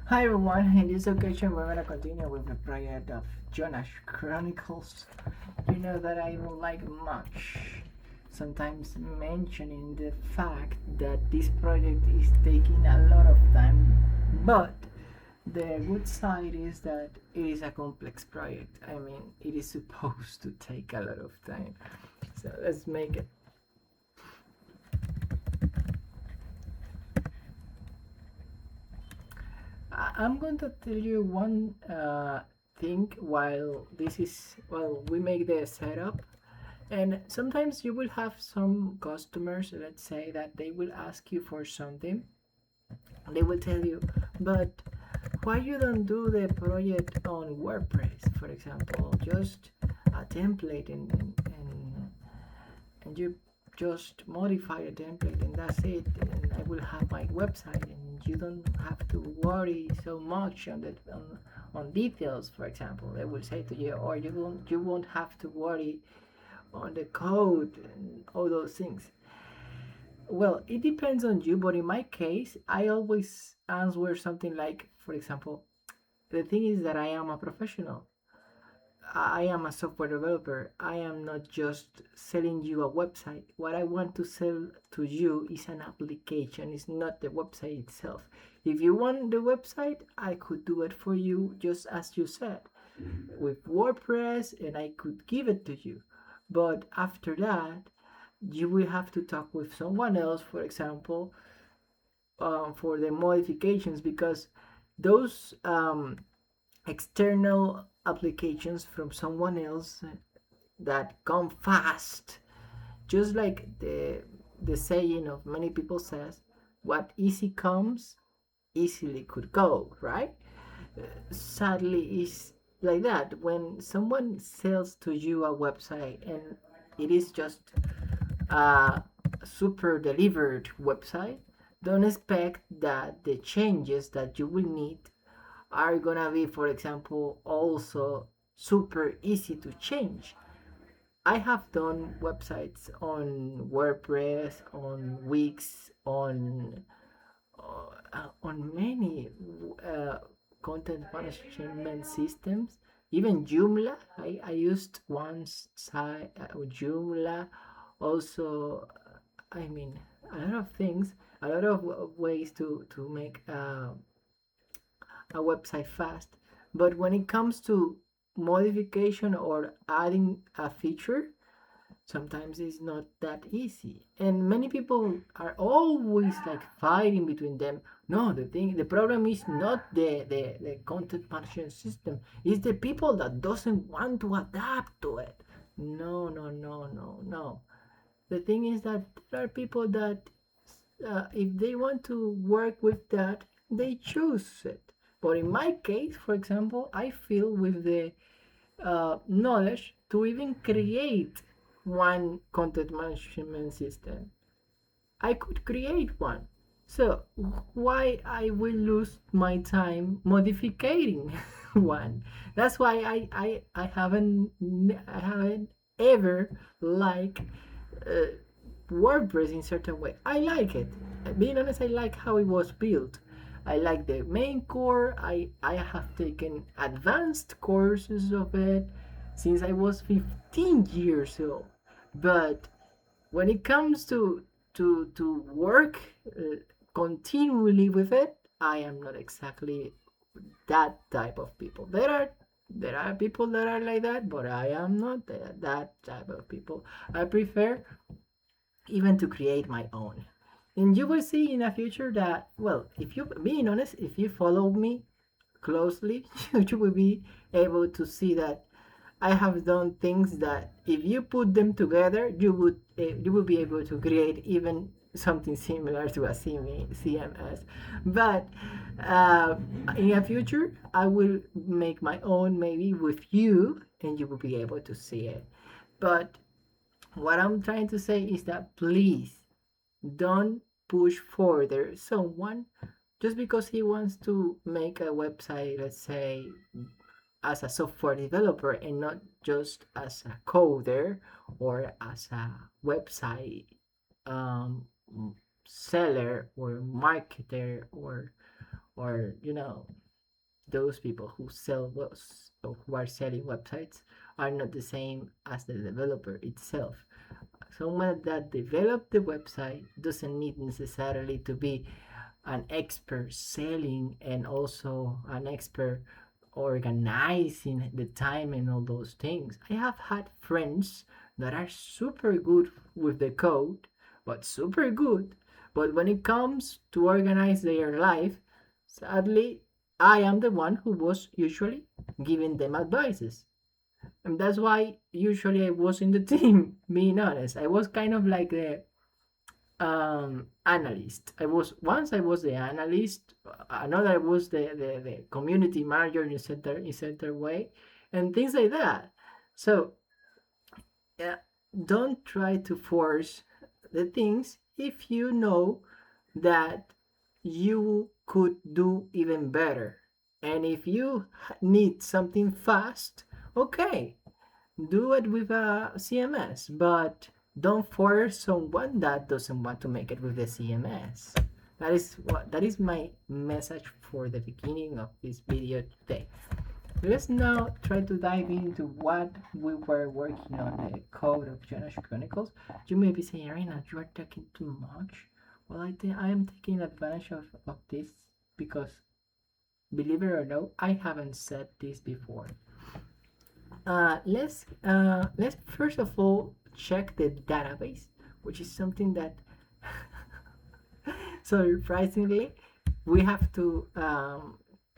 Hi everyone, in this occasion we're gonna continue with the project of Jonah Chronicles. You know that I don't like much sometimes mentioning the fact that this project is taking a lot of time, but the good side is that it is a complex project. I mean, it is supposed to take a lot of time. So let's make it. I'm going to tell you one thing while we make the setup. And sometimes you will have some customers, let's say, that they will ask you for something. They will tell you, but why you don't do the project on WordPress, for example? Just a template and you just modify the template and that's it. And I will have my website and you don't have to worry so much on details, for example. They will say to you, or you won't have to worry on the code and all those things. Well, it depends on you, but in my case, I always answer something like, for example, the thing is that I am a professional. I am a software developer. I am not just selling you a website. What I want to sell to you is an application, it's not the website itself. If you want the website, I could do it for you, just as you said, with WordPress, and I could give it to you. But after that, you will have to talk with someone else, for example, for the modifications, because those external applications from someone else that come fast, just like the saying of many people says, what easy comes easily could go, right? Sadly, is like that. When someone sells to you a website and it is just a super delivered website, don't expect that the changes that you will need are gonna be, for example, also super easy to change. I have done websites on WordPress, on Wix, on many content management systems. Even Joomla, I used once Joomla. Also, I mean, a lot of things, a lot of ways to make a website fast. But when it comes to modification or adding a feature, sometimes it's not that easy. And many people are always like fighting between them. No, the problem is not the content management system, it's the people that doesn't want to adapt to it. No, no, no, no, no. The thing is that there are people that if they want to work with that, they choose it. But in my case, for example, I feel with the knowledge to even create one content management system. I could create one. So why I will lose my time modifying one? That's why I haven't ever like uh, WordPress in certain way. I like it. Being honest, I like how it was built. I like the main core. I have taken advanced courses of it since I was 15 years old. But when it comes to work continually with it, I am not exactly that type of people. There are people that are like that, but I am not that type of people. I prefer even to create my own. And you will see in the future that, well, if you, being honest, if you follow me closely, you will be able to see that I have done things that if you put them together, you would be able to create even something similar to a CMS. But uh, in the future, I will make my own maybe with you, and you will be able to see it. But what I'm trying to say is that please don't push further someone just because he wants to make a website, let's say, as a software developer and not just as a coder or as a website um, seller or marketer or those people who sell or who are selling websites are not the same as the developer itself. Someone that developed the website doesn't need necessarily to be an expert selling and also an expert organizing the time and all those things. I have had friends that are super good with the code, but super good. But when it comes to organize their life, sadly, I am the one who was usually giving them advices. And that's why usually I was in the team, being honest. I was kind of like the analyst. I was the analyst, another was the community manager in center way, and things like that. So yeah, don't try to force the things if you know that you could do even better. And if you need something fast, okay, do it with a CMS, but don't force someone that doesn't want to make it with the CMS. That is my message for the beginning of this video today. Let's now try to dive into what we were working on, the code of Jonah Chronicles. You may be saying, Arena, you are talking too much. Well, I think I am taking advantage of this because, believe it or not, I haven't said this before. Let's first of all check the database, which is something that surprisingly we have to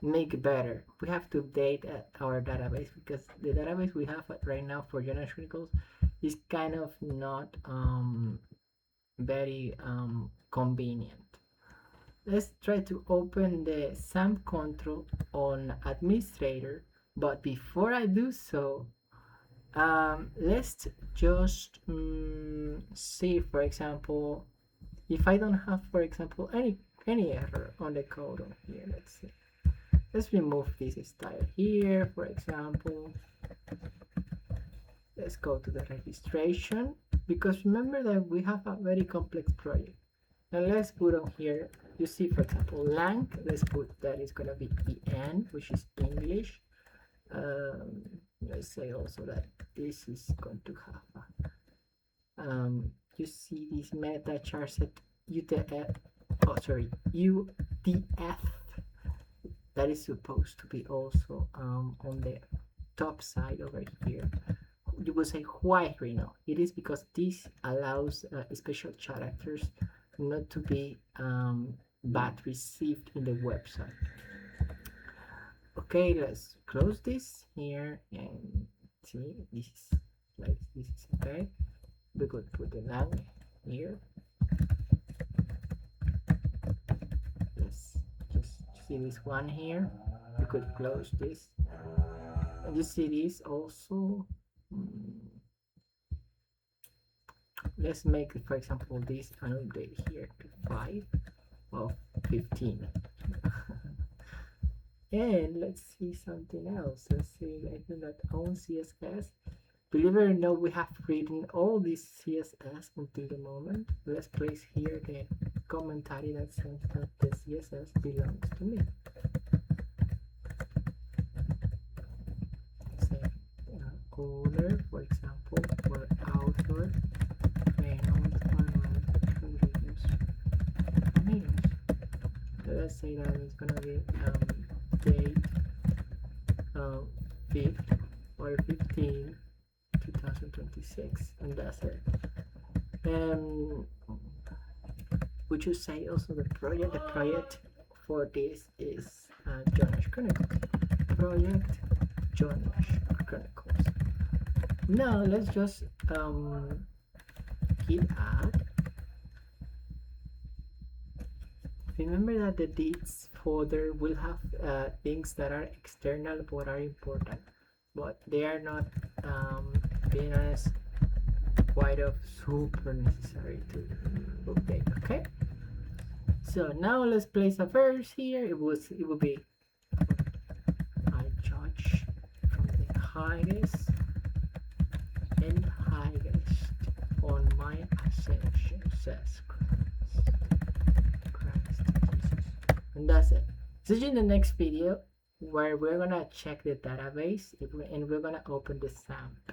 make better. We have to update our database because the database we have right now for Jonah Chronicles is kind of not very convenient. Let's try to open the SAM control on administrator, but before I do so, let's just see, for example, if I don't have, for example, any error on the code on here. Let's see. Let's remove this style here, for example. Let's go to the registration, because remember that we have a very complex project. And let's put on here, you see, for example, lang, let's put that is going to be en, which is English. Let's say also that this is going to have you see this meta char set UTF, UTF, that is supposed to be also on the top side over here. You will say, why right now? It is because this allows special characters not to be bad received in the website. Okay, let's close this here and see, this is okay. We could put the lang here. Let's just see this one here. We could close this. And you see this also. Let's make, for example, this an update here to 5 of 15. And let's see something else. Let's see, I think that on CSS, believe it or not, we have written all this CSS until the moment. Let's place here the commentary that says that the CSS belongs to me. Say owner, for example, or author, let's say that it's gonna be date 5th or 15 2026, and that's it. We should say also the project for this is Jonah Chronicles. Project Jonah Chronicles. Now let's just hit add. Remember that the deeds folder will have things that are external but are important, but they are not, being honest, quite of super necessary to update. Okay, so now let's place a verse here. It will be, I judge from the highest and highest on my ascension, says Christ Jesus. And that's it. See you in the next video where we're gonna check the database and we're gonna open the SAMP.